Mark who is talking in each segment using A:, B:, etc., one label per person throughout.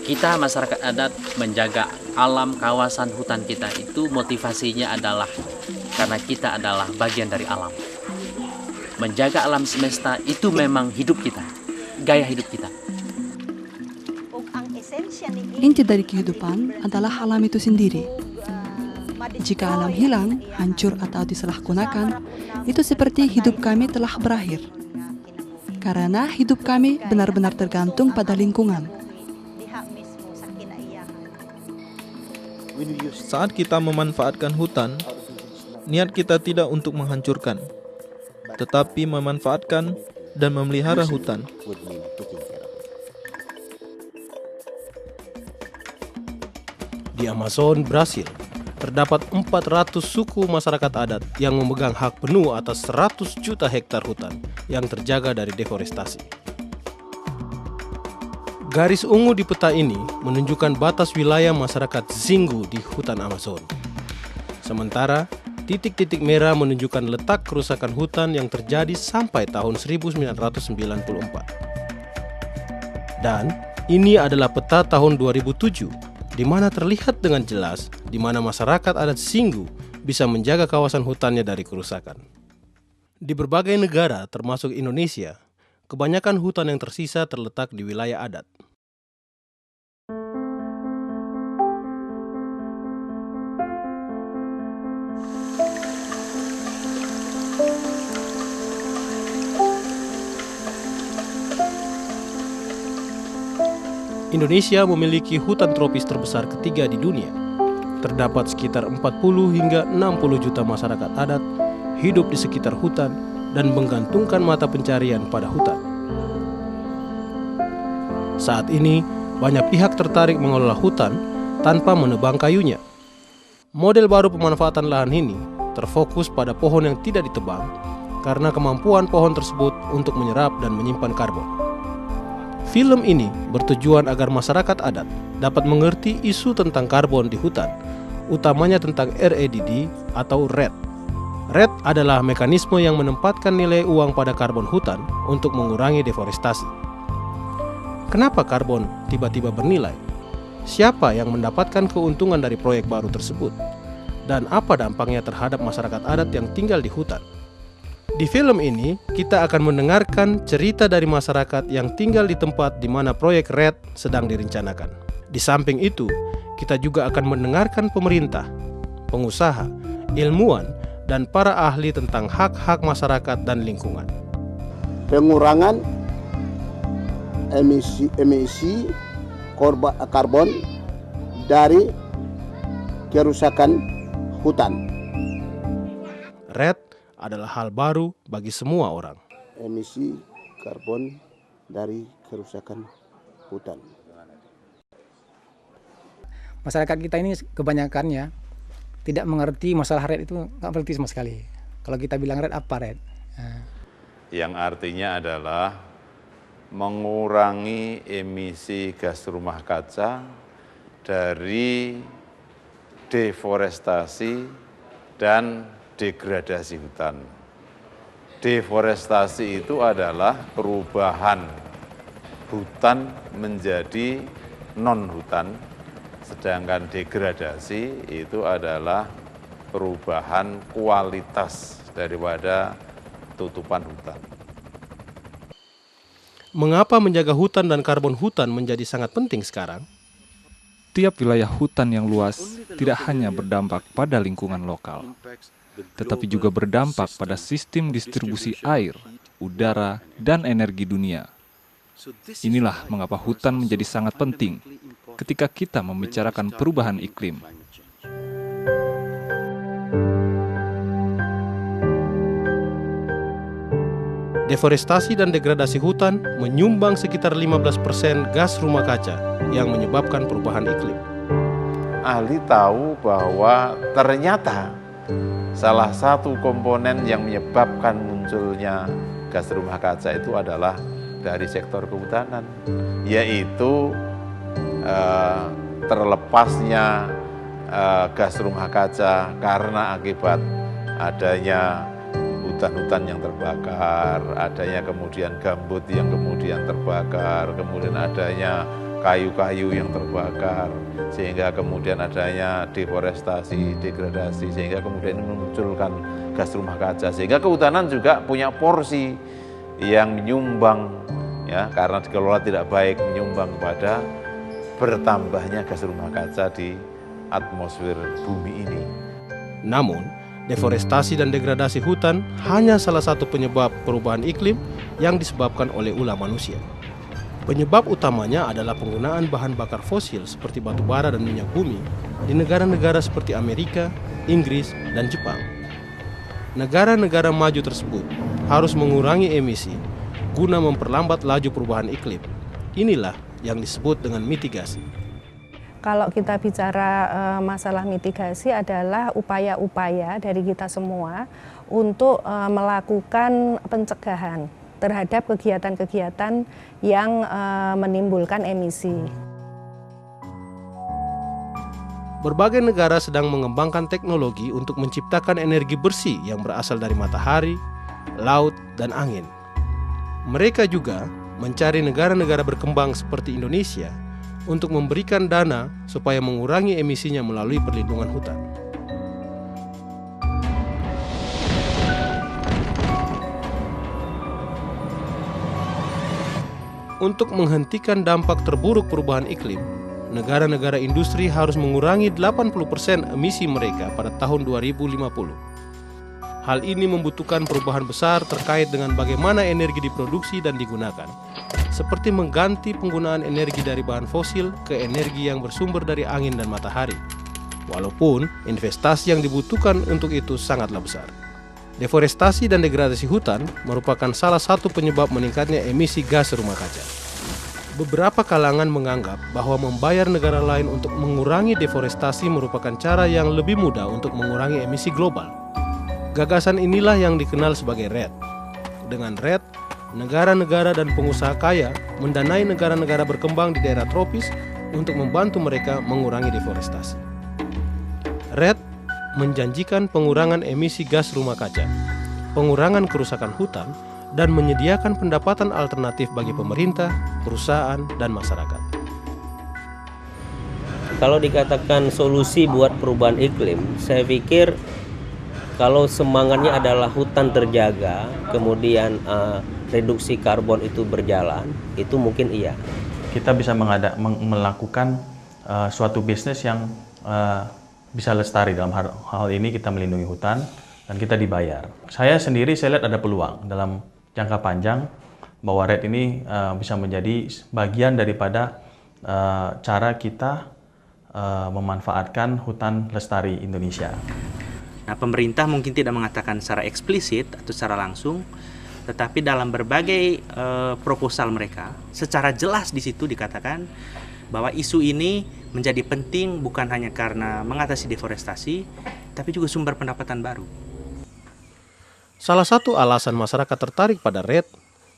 A: Kita masyarakat adat menjaga alam kawasan hutan kita itu motivasinya adalah karena kita adalah bagian dari alam. Menjaga alam semesta itu memang hidup kita, gaya hidup kita.
B: Inti dari kehidupan adalah alam itu sendiri. Jika alam hilang, hancur atau disalahgunakan, itu seperti hidup kami telah berakhir. Karena hidup kami benar-benar tergantung pada lingkungan.
C: Saat kita memanfaatkan hutan, niat kita tidak untuk menghancurkan, tetapi memanfaatkan dan memelihara hutan.
D: Di Amazon, Brasil, terdapat 400 suku masyarakat adat yang memegang hak penuh atas 100 juta hektar hutan yang terjaga dari deforestasi. Garis ungu di peta ini menunjukkan batas wilayah masyarakat Xingu di hutan Amazon. Sementara, titik-titik merah menunjukkan letak kerusakan hutan yang terjadi sampai tahun 1994. Dan ini adalah peta tahun 2007, di mana terlihat dengan jelas di mana masyarakat adat Xingu bisa menjaga kawasan hutannya dari kerusakan. Di berbagai negara, termasuk Indonesia, kebanyakan hutan yang tersisa terletak di wilayah adat. Indonesia memiliki hutan tropis terbesar ketiga di dunia. Terdapat sekitar 40 hingga 60 juta masyarakat adat hidup di sekitar hutan dan menggantungkan mata pencarian pada hutan. Saat ini, banyak pihak tertarik mengelola hutan tanpa menebang kayunya. Model baru pemanfaatan lahan ini terfokus pada pohon yang tidak ditebang karena kemampuan pohon tersebut untuk menyerap dan menyimpan karbon. Film ini bertujuan agar masyarakat adat dapat mengerti isu tentang karbon di hutan, utamanya tentang REDD atau RED. RED adalah mekanisme yang menempatkan nilai uang pada karbon hutan untuk mengurangi deforestasi. Kenapa karbon tiba-tiba bernilai? Siapa yang mendapatkan keuntungan dari proyek baru tersebut? Dan apa dampaknya terhadap masyarakat adat yang tinggal di hutan? Di film ini, kita akan mendengarkan cerita dari masyarakat yang tinggal di tempat di mana proyek RED sedang direncanakan. Di samping itu, kita juga akan mendengarkan pemerintah, pengusaha, ilmuwan, dan para ahli tentang hak-hak masyarakat dan lingkungan.
E: Pengurangan emisi karbon dari kerusakan hutan.
D: RED adalah hal baru bagi semua orang.
E: Emisi karbon dari kerusakan hutan.
F: Masyarakat kita ini kebanyakannya tidak mengerti masalah RED itu, nggak mengerti sama sekali. Kalau kita bilang RED, apa RED?
G: Yang artinya adalah mengurangi emisi gas rumah kaca dari deforestasi dan degradasi hutan. Deforestasi itu adalah perubahan hutan menjadi non-hutan, sedangkan degradasi itu adalah perubahan kualitas daripada tutupan hutan.
D: Mengapa menjaga hutan dan karbon hutan menjadi sangat penting sekarang?
H: Tiap wilayah hutan yang luas tidak hanya berdampak pada lingkungan lokal, tetapi juga berdampak pada sistem distribusi air, udara, dan energi dunia. Inilah mengapa hutan menjadi sangat penting ketika kita membicarakan perubahan iklim.
D: Deforestasi dan degradasi hutan menyumbang sekitar 15% gas rumah kaca yang menyebabkan perubahan iklim.
G: Ahli tahu bahwa ternyata salah satu komponen yang menyebabkan munculnya gas rumah kaca itu adalah dari sektor kehutanan, yaitu terlepasnya gas rumah kaca karena akibat adanya hutan-hutan yang terbakar, adanya kemudian gambut yang kemudian terbakar, kemudian adanya kayu-kayu yang terbakar, sehingga kemudian adanya deforestasi, degradasi, sehingga kemudian memunculkan gas rumah kaca, sehingga kehutanan juga punya porsi yang menyumbang, ya, karena dikelola tidak baik, menyumbang kepada bertambahnya gas rumah kaca di atmosfer bumi ini.
D: Namun, deforestasi dan degradasi hutan hanya salah satu penyebab perubahan iklim yang disebabkan oleh ulah manusia. Penyebab utamanya adalah penggunaan bahan bakar fosil seperti batu bara dan minyak bumi di negara-negara seperti Amerika, Inggris, dan Jepang. Negara-negara maju tersebut harus mengurangi emisi guna memperlambat laju perubahan iklim. Inilah yang disebut dengan mitigasi.
I: Kalau kita bicara masalah mitigasi adalah upaya-upaya dari kita semua untuk melakukan pencegahan terhadap kegiatan-kegiatan yang menimbulkan emisi.
D: Berbagai negara sedang mengembangkan teknologi untuk menciptakan energi bersih yang berasal dari matahari, laut, dan angin. Mereka juga mencari negara-negara berkembang seperti Indonesia untuk memberikan dana supaya mengurangi emisinya melalui perlindungan hutan. Untuk menghentikan dampak terburuk perubahan iklim, negara-negara industri harus mengurangi 80% emisi mereka pada tahun 2050. Hal ini membutuhkan perubahan besar terkait dengan bagaimana energi diproduksi dan digunakan, seperti mengganti penggunaan energi dari bahan fosil ke energi yang bersumber dari angin dan matahari. Walaupun investasi yang dibutuhkan untuk itu sangatlah besar. Deforestasi dan degradasi hutan merupakan salah satu penyebab meningkatnya emisi gas rumah kaca. Beberapa kalangan menganggap bahwa membayar negara lain untuk mengurangi deforestasi merupakan cara yang lebih mudah untuk mengurangi emisi global. Gagasan inilah yang dikenal sebagai REDD. Dengan REDD, negara-negara dan pengusaha kaya mendanai negara-negara berkembang di daerah tropis untuk membantu mereka mengurangi deforestasi. REDD menjanjikan pengurangan emisi gas rumah kaca, pengurangan kerusakan hutan, dan menyediakan pendapatan alternatif bagi pemerintah, perusahaan, dan masyarakat.
J: Kalau dikatakan solusi buat perubahan iklim, saya pikir kalau semangatnya adalah hutan terjaga, kemudian reduksi karbon itu berjalan, itu mungkin iya.
K: Kita bisa melakukan suatu bisnis yang bisa lestari. Dalam hal ini kita melindungi hutan dan kita dibayar. Saya lihat ada peluang dalam jangka panjang bahwa REDD ini bisa menjadi bagian daripada cara kita memanfaatkan hutan lestari Indonesia.
L: Nah, pemerintah mungkin tidak mengatakan secara eksplisit atau secara langsung, tetapi dalam berbagai proposal mereka secara jelas di situ dikatakan bahwa isu ini menjadi penting bukan hanya karena mengatasi deforestasi, tapi juga sumber pendapatan baru.
D: Salah satu alasan masyarakat tertarik pada REDD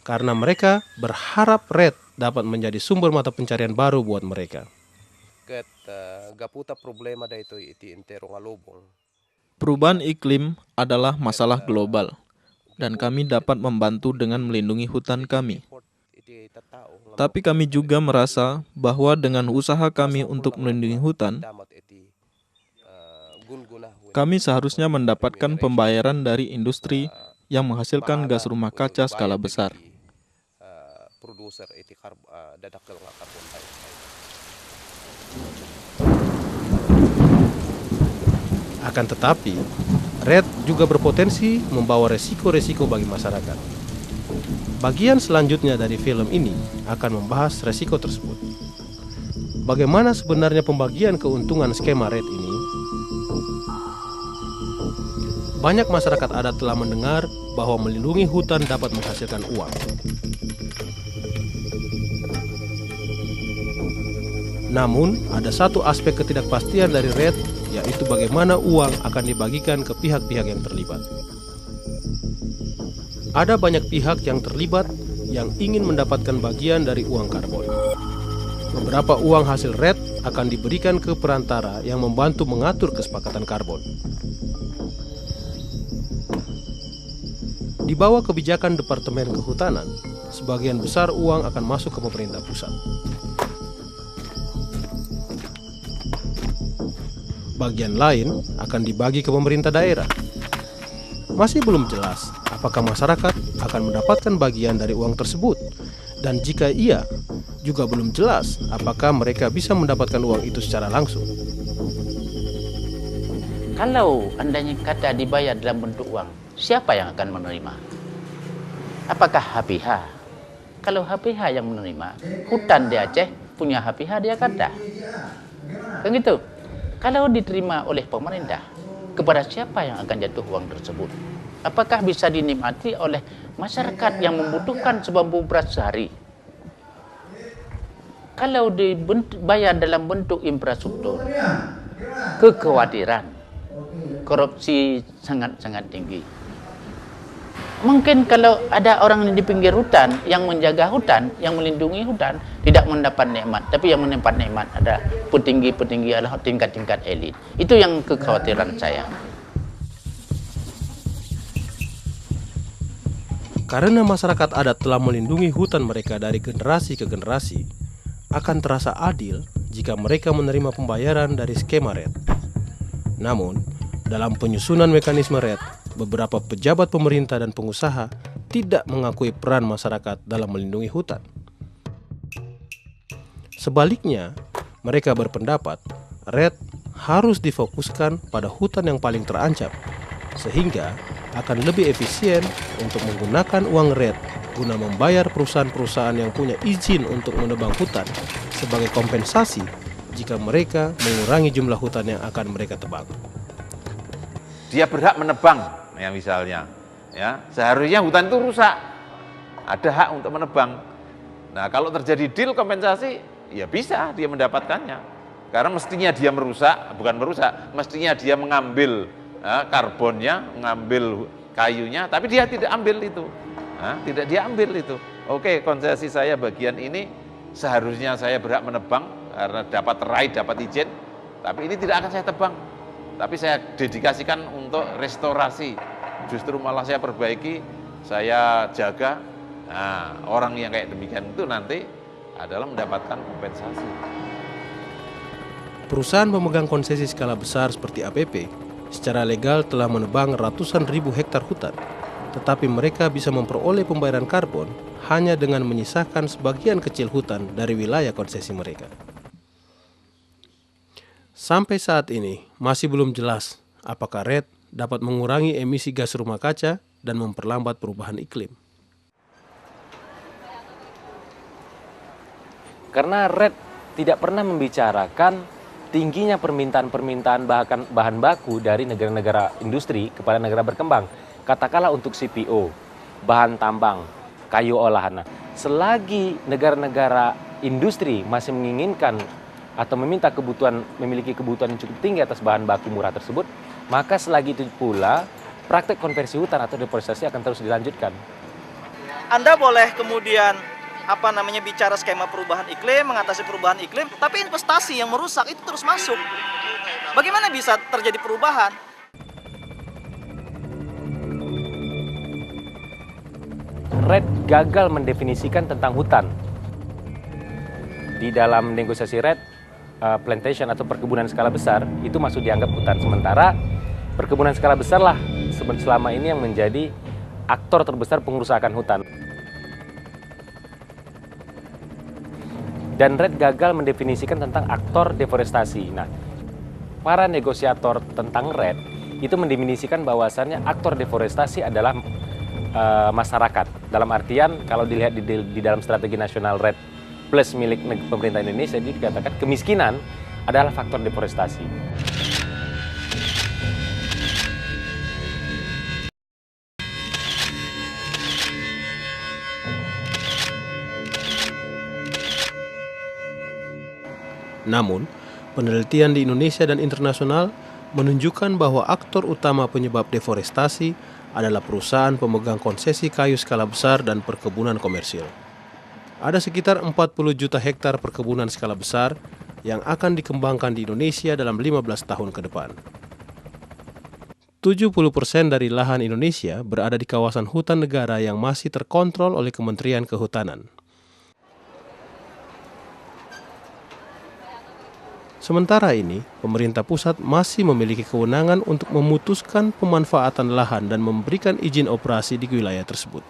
D: karena mereka berharap REDD dapat menjadi sumber mata pencarian baru buat mereka.
C: Perubahan iklim adalah masalah global, dan kami dapat membantu dengan melindungi hutan kami. Tapi kami juga merasa bahwa dengan usaha kami untuk melindungi hutan, kami seharusnya mendapatkan pembayaran dari industri yang menghasilkan gas rumah kaca skala besar.
D: Akan tetapi, REDD juga berpotensi membawa resiko-resiko bagi masyarakat. Bagian selanjutnya dari film ini akan membahas resiko tersebut. Bagaimana sebenarnya pembagian keuntungan skema REDD ini? Banyak masyarakat adat telah mendengar bahwa melindungi hutan dapat menghasilkan uang. Namun, ada satu aspek ketidakpastian dari REDD, yaitu bagaimana uang akan dibagikan ke pihak-pihak yang terlibat. Ada banyak pihak yang terlibat yang ingin mendapatkan bagian dari uang karbon. Beberapa uang hasil REDD akan diberikan ke perantara yang membantu mengatur kesepakatan karbon. Di bawah kebijakan Departemen Kehutanan, sebagian besar uang akan masuk ke pemerintah pusat. bagian lain akan dibagi ke pemerintah daerah. Masih belum jelas apakah masyarakat akan mendapatkan bagian dari uang tersebut, dan jika iya, juga belum jelas apakah mereka bisa mendapatkan uang itu secara langsung.
M: Kalau andainya kata dibayar dalam bentuk uang, siapa yang akan menerima? Apakah HPH? Kalau HPH yang menerima, hutan di Aceh punya HPH dia kata. Kan gitu. Kalau diterima oleh pemerintah, kepada siapa yang akan jatuh uang tersebut? Apakah bisa dinikmati oleh masyarakat yang membutuhkan sebambu beras sehari? Kalau dibayar dalam bentuk infrastruktur, kekhawatiran korupsi sangat-sangat tinggi. Mungkin kalau ada orang di pinggir hutan yang menjaga hutan, yang melindungi hutan, tidak mendapat nikmat, tapi yang mendapat nikmat ada petinggi-petinggi adalah tingkat-tingkat elit. Itu yang kekhawatiran saya.
D: Karena masyarakat adat telah melindungi hutan mereka dari generasi ke generasi, akan terasa adil jika mereka menerima pembayaran dari skema RET. Namun, dalam penyusunan mekanisme RET, beberapa pejabat pemerintah dan pengusaha tidak mengakui peran masyarakat dalam melindungi hutan. Sebaliknya, mereka berpendapat RET harus difokuskan pada hutan yang paling terancam, sehingga akan lebih efisien untuk menggunakan uang RET guna membayar perusahaan-perusahaan yang punya izin untuk menebang hutan sebagai kompensasi jika mereka mengurangi jumlah hutan yang akan mereka tebang.
G: Dia berhak menebang, ya misalnya, ya seharusnya hutan itu rusak, ada hak untuk menebang. Nah kalau terjadi deal kompensasi, ya bisa dia mendapatkannya, karena mestinya dia mestinya dia mengambil karbonnya, mengambil kayunya, tapi dia tidak ambil itu, tidak dia ambil itu. Oke, konsesi saya bagian ini seharusnya saya berhak menebang karena dapat right, dapat izin, tapi ini tidak akan saya tebang. Tapi saya dedikasikan untuk restorasi, justru malah saya perbaiki, saya jaga. Nah, orang yang kayak demikian itu nanti adalah mendapatkan kompensasi.
D: Perusahaan pemegang konsesi skala besar seperti APP secara legal telah menebang ratusan ribu hektar hutan, tetapi mereka bisa memperoleh pembayaran karbon hanya dengan menyisakan sebagian kecil hutan dari wilayah konsesi mereka. Sampai saat ini, masih belum jelas apakah RET dapat mengurangi emisi gas rumah kaca dan memperlambat perubahan iklim.
N: Karena RET tidak pernah membicarakan tingginya permintaan bahan baku dari negara-negara industri kepada negara berkembang. Katakanlah untuk CPO, bahan tambang, kayu olahan. Selagi negara-negara industri masih menginginkan atau memiliki kebutuhan yang cukup tinggi atas bahan baku murah tersebut, maka selagi itu pula praktek konversi hutan atau deforestasi akan terus dilanjutkan.
O: Anda boleh kemudian bicara skema perubahan iklim, mengatasi perubahan iklim, tapi investasi yang merusak itu terus masuk. Bagaimana bisa terjadi perubahan?
N: RET gagal mendefinisikan tentang hutan. Di dalam negosiasi RET, plantation atau perkebunan skala besar itu masuk dianggap hutan, sementara perkebunan skala besar lah selama ini yang menjadi aktor terbesar pengerusakan hutan. Dan RET gagal mendefinisikan tentang aktor deforestasi. Nah, para negosiator tentang RET itu mendefinisikan bahwasannya aktor deforestasi adalah masyarakat. Dalam artian kalau dilihat di dalam strategi nasional RET plus milik pemerintah Indonesia, itu dikatakan kemiskinan adalah faktor deforestasi.
D: Namun, penelitian di Indonesia dan internasional menunjukkan bahwa aktor utama penyebab deforestasi adalah perusahaan pemegang konsesi kayu skala besar dan perkebunan komersil. Ada sekitar 40 juta hektar perkebunan skala besar yang akan dikembangkan di Indonesia dalam 15 tahun ke depan. 70% dari lahan Indonesia berada di kawasan hutan negara yang masih terkontrol oleh Kementerian Kehutanan. Sementara ini, pemerintah pusat masih memiliki kewenangan untuk memutuskan pemanfaatan lahan dan memberikan izin operasi di wilayah tersebut.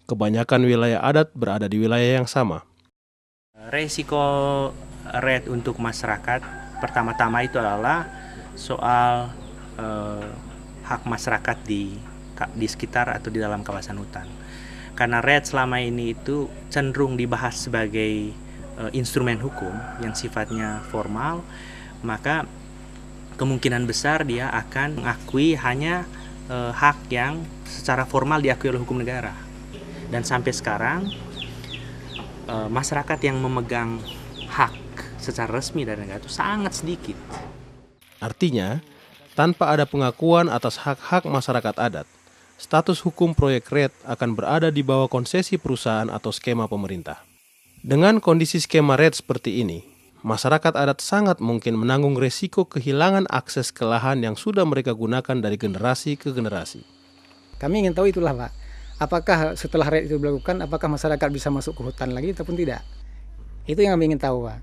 D: Kebanyakan wilayah adat berada di wilayah yang sama.
L: Resiko RET untuk masyarakat pertama-tama itu adalah soal hak masyarakat di sekitar atau di dalam kawasan hutan. Karena RET selama ini itu cenderung dibahas sebagai instrumen hukum yang sifatnya formal, maka kemungkinan besar dia akan mengakui hanya hak yang secara formal diakui oleh hukum negara. Dan sampai sekarang masyarakat yang memegang hak secara resmi dari negara itu sangat sedikit.
D: Artinya, tanpa ada pengakuan atas hak-hak masyarakat adat, status hukum proyek RET akan berada di bawah konsesi perusahaan atau skema pemerintah. Dengan kondisi skema RET seperti ini, masyarakat adat sangat mungkin menanggung resiko kehilangan akses ke lahan yang sudah mereka gunakan dari generasi ke generasi.
F: Kami ingin tahu itulah Pak, apakah setelah RET itu dilakukan, apakah masyarakat bisa masuk ke hutan lagi ataupun tidak? Itu yang kami ingin tahu Pak.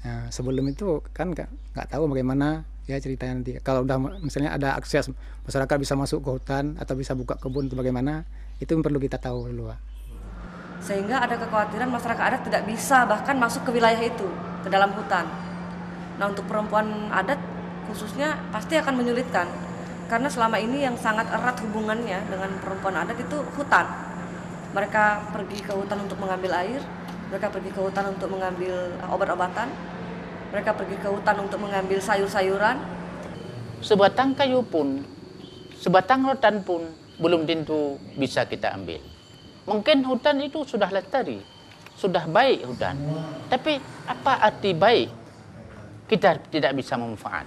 F: Nah, sebelum itu kan nggak tahu bagaimana ya ceritanya nanti. Kalau udah misalnya ada akses masyarakat bisa masuk ke hutan atau bisa buka kebun itu bagaimana, itu yang perlu kita tahu dulu Pak.
P: Sehingga ada kekhawatiran masyarakat adat tidak bisa bahkan masuk ke wilayah itu, ke dalam hutan. Nah, untuk perempuan adat khususnya pasti akan menyulitkan, karena selama ini yang sangat erat hubungannya dengan perempuan adat itu hutan. Mereka pergi ke hutan untuk mengambil air, mereka pergi ke hutan untuk mengambil obat-obatan, mereka pergi ke hutan untuk mengambil sayur-sayuran.
M: Sebatang kayu pun, sebatang rotan pun belum tentu bisa kita ambil. Mungkin hutan itu sudah lestari, sudah baik hutan. Tapi apa arti baik? Kita tidak bisa memanfaat.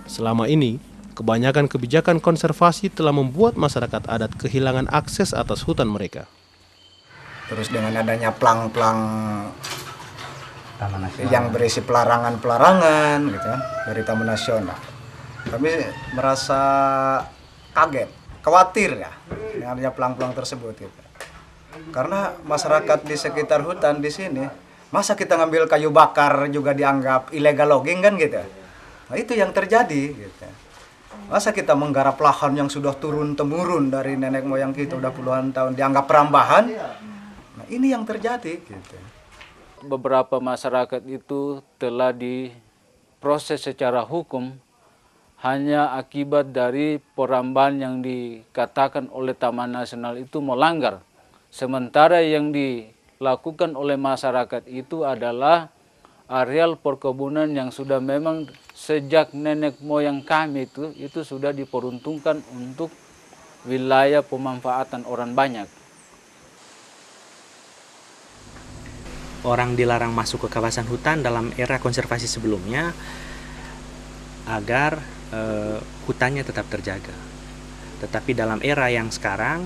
D: Selama ini, kebanyakan kebijakan konservasi telah membuat masyarakat adat kehilangan akses atas hutan mereka.
Q: Terus dengan adanya plang-plang yang berisi pelarangan-pelarangan gitu kan, dari Taman Nasional, kami merasa kaget, khawatir ya dengan adanya plang-plang tersebut gitu. Karena masyarakat di sekitar hutan di sini, masa kita ngambil kayu bakar juga dianggap illegal logging kan gitu. Nah, itu yang terjadi gitu. Masa kita menggarap lahan yang sudah turun-temurun dari nenek moyang kita udah puluhan tahun dianggap perambahan. Nah, ini yang terjadi gitu.
R: Beberapa masyarakat itu telah diproses secara hukum hanya akibat dari perambahan yang dikatakan oleh Taman Nasional itu melanggar. Sementara yang dilakukan oleh masyarakat itu adalah areal perkebunan yang sudah memang sejak nenek moyang kami itu sudah diperuntukkan untuk wilayah pemanfaatan orang banyak.
L: Orang dilarang masuk ke kawasan hutan dalam era konservasi sebelumnya agar hutannya tetap terjaga. Tetapi dalam era yang sekarang,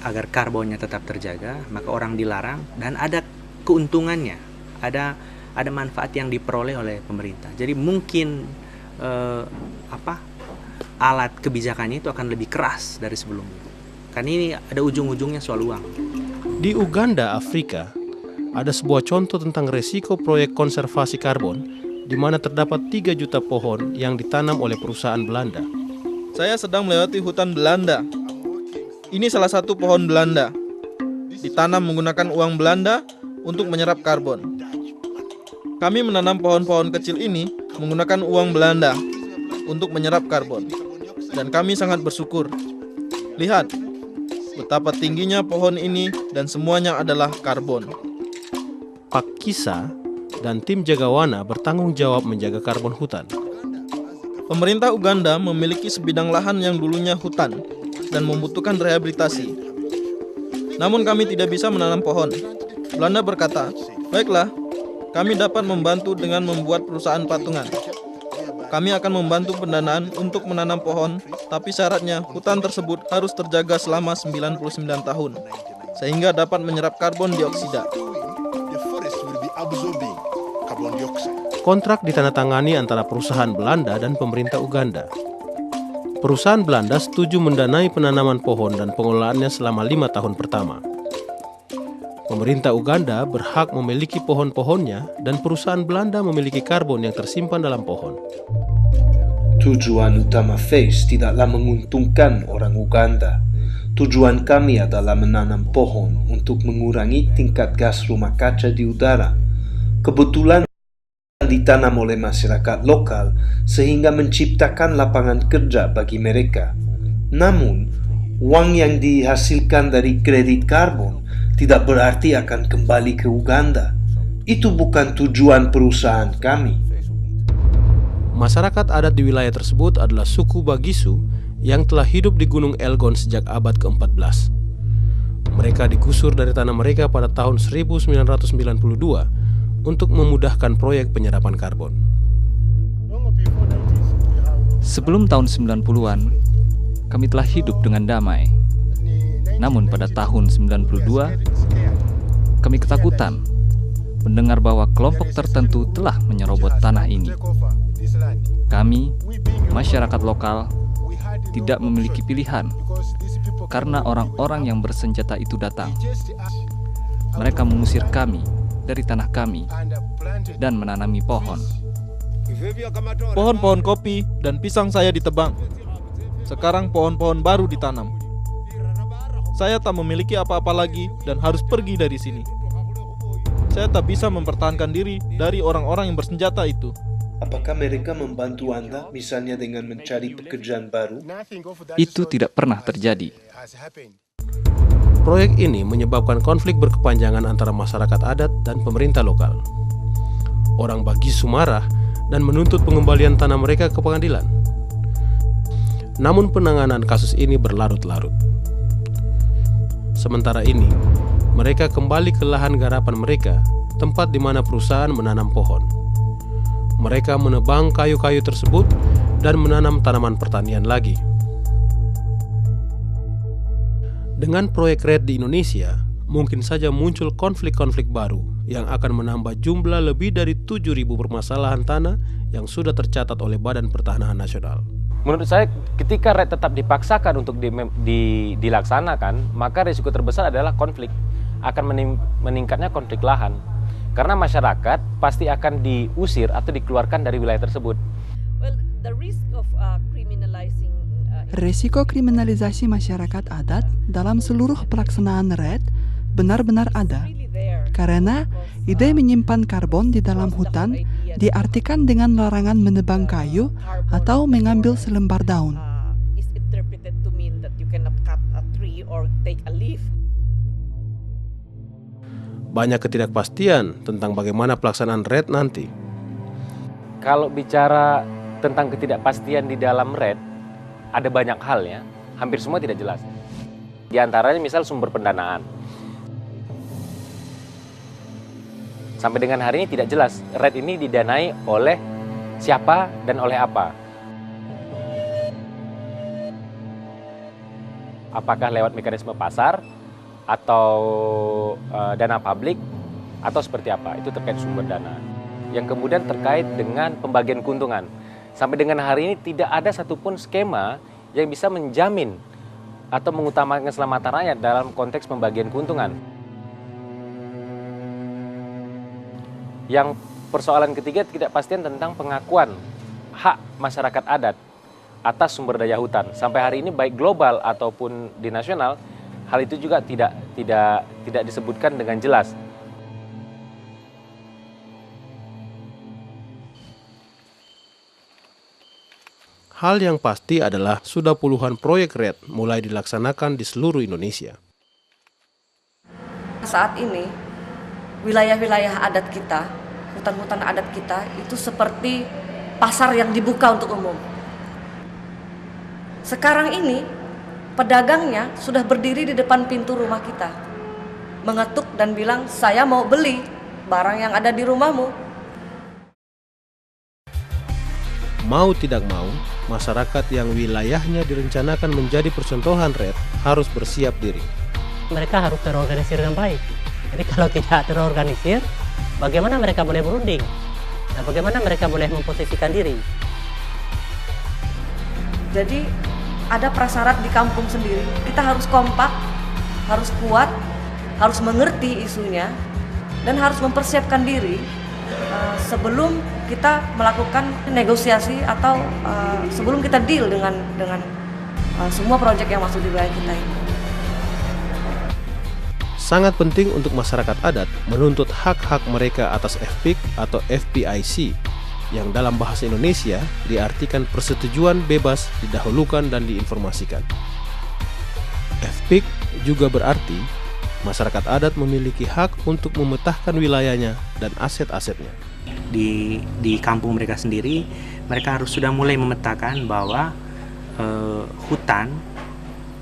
L: agar karbonnya tetap terjaga, maka orang dilarang dan ada keuntungannya, ada manfaat yang diperoleh oleh pemerintah. Jadi mungkin alat kebijakannya itu akan lebih keras dari sebelumnya. Karena ini ada ujung-ujungnya soal uang.
D: Di Uganda, Afrika, ada sebuah contoh tentang resiko proyek konservasi karbon di mana terdapat 3 juta pohon yang ditanam oleh perusahaan Belanda.
C: Saya sedang melewati hutan Belanda. Ini salah satu pohon Belanda. Ditanam menggunakan uang Belanda untuk menyerap karbon. Kami menanam pohon-pohon kecil ini menggunakan uang Belanda untuk menyerap karbon. Dan kami sangat bersyukur. Lihat, betapa tingginya pohon ini dan semuanya adalah karbon.
D: Pak Kisa dan tim Jagawana bertanggung jawab menjaga karbon hutan.
C: Pemerintah Uganda memiliki sebidang lahan yang dulunya hutan dan membutuhkan rehabilitasi. Namun kami tidak bisa menanam pohon. Belanda berkata, "Baiklah, kami dapat membantu dengan membuat perusahaan patungan. Kami akan membantu pendanaan untuk menanam pohon, tapi syaratnya hutan tersebut harus terjaga selama 99 tahun, sehingga dapat menyerap karbon dioksida."
D: Kontrak ditandatangani antara perusahaan Belanda dan pemerintah Uganda. Perusahaan Belanda setuju mendanai penanaman pohon dan pengelolaannya selama 5 tahun pertama. Pemerintah Uganda berhak memiliki pohon-pohonnya dan perusahaan Belanda memiliki karbon yang tersimpan dalam pohon.
S: Tujuan utama FACE tidaklah menguntungkan orang Uganda. Tujuan kami adalah menanam pohon untuk mengurangi tingkat gas rumah kaca di udara. Kebetulan ditanam oleh masyarakat lokal sehingga menciptakan lapangan kerja bagi mereka. Namun, uang yang dihasilkan dari kredit karbon tidak berarti akan kembali ke Uganda. Itu bukan tujuan perusahaan kami.
D: Masyarakat adat di wilayah tersebut adalah suku Bagisu yang telah hidup di Gunung Elgon sejak abad ke-14. Mereka digusur dari tanah mereka pada tahun 1992 untuk memudahkan proyek penyerapan karbon.
H: Sebelum tahun 90-an, kami telah hidup dengan damai. Namun pada tahun 92, kami ketakutan mendengar bahwa kelompok tertentu telah menyerobot tanah ini. Kami, masyarakat lokal, tidak memiliki pilihan karena orang-orang yang bersenjata itu datang. Mereka mengusir kami dari tanah kami dan menanami pohon.
C: Pohon-pohon kopi dan pisang saya ditebang. Sekarang pohon-pohon baru ditanam. Saya tak memiliki apa-apa lagi dan harus pergi dari sini. Saya tak bisa mempertahankan diri dari orang-orang yang bersenjata itu.
S: Apakah mereka membantu Anda misalnya dengan mencari pekerjaan baru?
H: Itu tidak pernah terjadi.
D: Proyek ini menyebabkan konflik berkepanjangan antara masyarakat adat dan pemerintah lokal. Orang Bagisu marah dan menuntut pengembalian tanah mereka ke pengadilan. Namun penanganan kasus ini berlarut-larut. Sementara ini, mereka kembali ke lahan garapan mereka, tempat di mana perusahaan menanam pohon. Mereka menebang kayu-kayu tersebut dan menanam tanaman pertanian lagi. Dengan proyek RED di Indonesia, mungkin saja muncul konflik-konflik baru yang akan menambah jumlah lebih dari 7.000 permasalahan tanah yang sudah tercatat oleh Badan Pertanahan Nasional.
N: Menurut saya, ketika RED tetap dipaksakan untuk dilaksanakan, maka risiko terbesar adalah konflik. Akan meningkatnya konflik lahan. Karena masyarakat pasti akan diusir atau dikeluarkan dari wilayah tersebut.
B: Risiko kriminalisasi masyarakat adat dalam seluruh pelaksanaan RED benar-benar ada. Karena ide menyimpan karbon di dalam hutan diartikan dengan larangan menebang kayu atau mengambil selembar daun.
D: Banyak ketidakpastian tentang bagaimana pelaksanaan RED nanti.
N: Kalau bicara tentang ketidakpastian di dalam RED, ada banyak hal ya, hampir semua tidak jelas. Di antaranya misal sumber pendanaan. Sampai dengan hari ini tidak jelas RED ini didanai oleh siapa dan oleh apa. Apakah lewat mekanisme pasar atau dana publik atau seperti apa? Itu terkait sumber dana. Yang kemudian terkait dengan pembagian keuntungan. Sampai dengan hari ini tidak ada satupun skema yang bisa menjamin atau mengutamakan keselamatan rakyat dalam konteks pembagian keuntungan. Yang persoalan ketiga, ketidakpastian tentang pengakuan hak masyarakat adat atas sumber daya hutan. Sampai hari ini baik global ataupun di nasional, hal itu juga tidak disebutkan dengan jelas.
D: Hal yang pasti adalah sudah puluhan proyek RED mulai dilaksanakan di seluruh Indonesia.
P: Saat ini, wilayah-wilayah adat kita, hutan-hutan adat kita itu seperti pasar yang dibuka untuk umum. Sekarang ini, pedagangnya sudah berdiri di depan pintu rumah kita, mengetuk dan bilang, saya mau beli barang yang ada di rumahmu.
D: Mau tidak mau, masyarakat yang wilayahnya direncanakan menjadi percontohan RED harus bersiap diri.
T: Mereka harus terorganisir dengan baik. Jadi kalau tidak terorganisir, bagaimana mereka boleh berunding? Dan bagaimana mereka boleh memposisikan diri?
P: Jadi ada prasyarat di kampung sendiri. Kita harus kompak, harus kuat, harus mengerti isunya dan harus mempersiapkan diri sebelum kita melakukan negosiasi atau sebelum kita deal dengan semua proyek yang masuk di wilayah kita ini.
D: Sangat penting untuk masyarakat adat menuntut hak-hak mereka atas FPIC atau FPIC yang dalam bahasa Indonesia diartikan persetujuan bebas didahulukan dan diinformasikan. FPIC juga berarti masyarakat adat memiliki hak untuk memetahkan wilayahnya dan aset-asetnya.
L: Di kampung mereka sendiri, mereka harus sudah mulai memetakan bahwa hutan,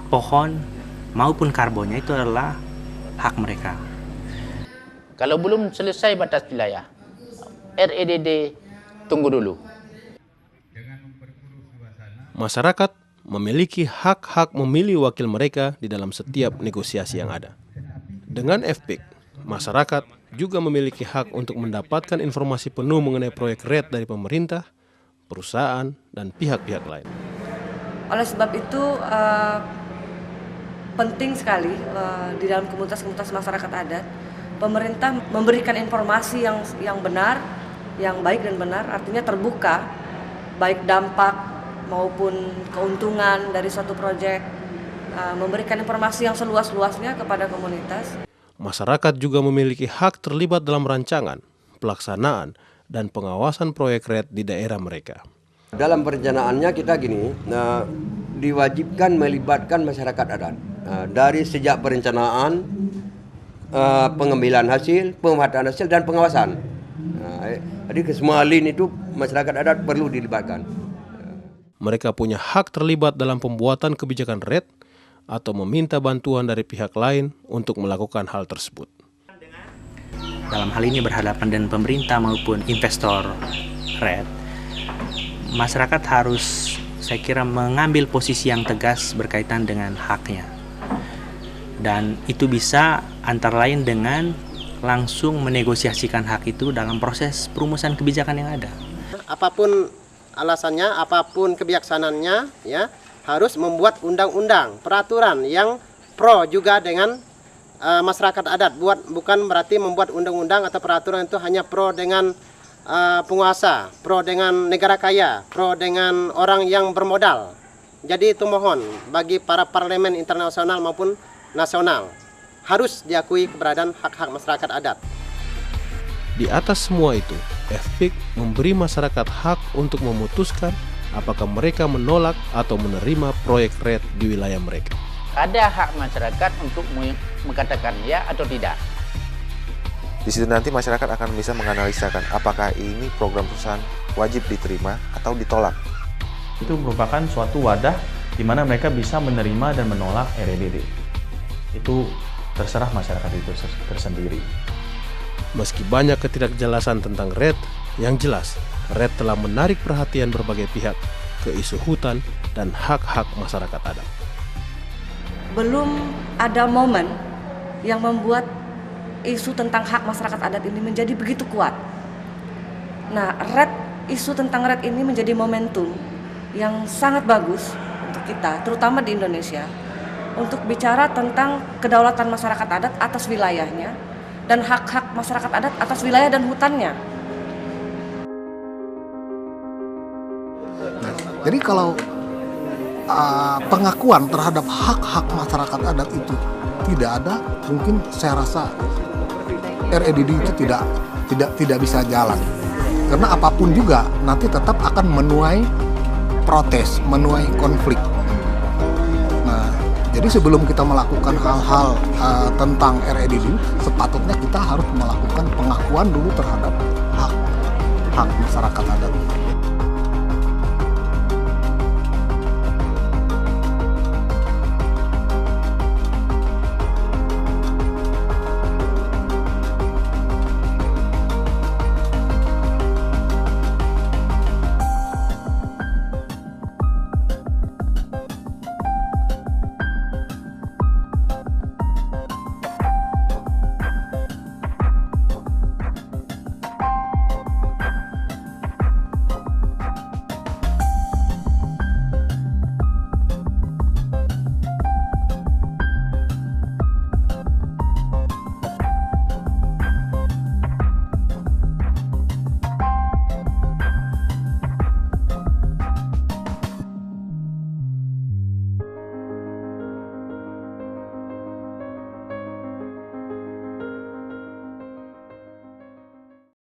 L: pohon maupun karbonnya itu adalah hak mereka.
M: Kalau belum selesai batas wilayah, REDD tunggu dulu.
D: Masyarakat memiliki hak-hak memilih wakil mereka di dalam setiap negosiasi yang ada. Dengan FPIC, masyarakat juga memiliki hak untuk mendapatkan informasi penuh mengenai proyek RED dari pemerintah, perusahaan, dan pihak-pihak lain.
P: Oleh sebab itu, penting sekali di dalam komunitas-komunitas masyarakat adat, pemerintah memberikan informasi yang benar, yang baik dan benar, artinya terbuka, baik dampak maupun keuntungan dari suatu proyek, memberikan informasi yang seluas-luasnya kepada komunitas.
D: Masyarakat juga memiliki hak terlibat dalam rancangan, pelaksanaan, dan pengawasan proyek RED di daerah mereka.
U: Dalam perencanaannya kita diwajibkan melibatkan masyarakat adat. Dari sejak perencanaan, pengambilan hasil, pemanfaatan hasil, dan pengawasan. Jadi kesemua lini itu masyarakat adat perlu dilibatkan.
D: Mereka punya hak terlibat dalam pembuatan kebijakan RED atau meminta bantuan dari pihak lain untuk melakukan hal tersebut.
L: Dalam hal ini berhadapan dengan pemerintah maupun investor RED, masyarakat harus, saya kira, mengambil posisi yang tegas berkaitan dengan haknya. Dan itu bisa antara lain dengan langsung menegosiasikan hak itu dalam proses perumusan kebijakan yang ada.
V: Apapun alasannya, apapun kebijaksanaannya, ya, harus membuat undang-undang, peraturan yang pro juga dengan masyarakat adat. Bukan berarti membuat undang-undang atau peraturan itu hanya pro dengan penguasa, pro dengan negara kaya, pro dengan orang yang bermodal. Jadi itu mohon bagi para parlemen internasional maupun nasional, harus diakui keberadaan hak-hak masyarakat adat.
D: Di atas semua itu, FPIC memberi masyarakat hak untuk memutuskan apakah mereka menolak atau menerima proyek RED di wilayah mereka.
M: Ada hak masyarakat untuk mengatakan ya atau tidak.
W: Di situ nanti masyarakat akan bisa menganalisakan apakah ini program perusahaan wajib diterima atau ditolak.
K: Itu merupakan suatu wadah di mana mereka bisa menerima dan menolak REDD. Itu terserah masyarakat itu tersendiri.
D: Meski banyak ketidakjelasan tentang RED, yang jelas RED telah menarik perhatian berbagai pihak ke isu hutan dan hak-hak masyarakat adat.
P: Belum ada momen yang membuat isu tentang hak masyarakat adat ini menjadi begitu kuat. Nah, isu tentang RED ini menjadi momentum yang sangat bagus untuk kita, terutama di Indonesia, untuk bicara tentang kedaulatan masyarakat adat atas wilayahnya dan hak-hak masyarakat adat atas wilayah dan hutannya.
X: Jadi kalau pengakuan terhadap hak-hak masyarakat adat itu tidak ada, mungkin saya rasa REDD itu tidak bisa jalan. Karena apapun juga nanti tetap akan menuai protes, menuai konflik. Nah, jadi sebelum kita melakukan hal-hal tentang REDD, sepatutnya kita harus melakukan pengakuan dulu terhadap hak masyarakat adat.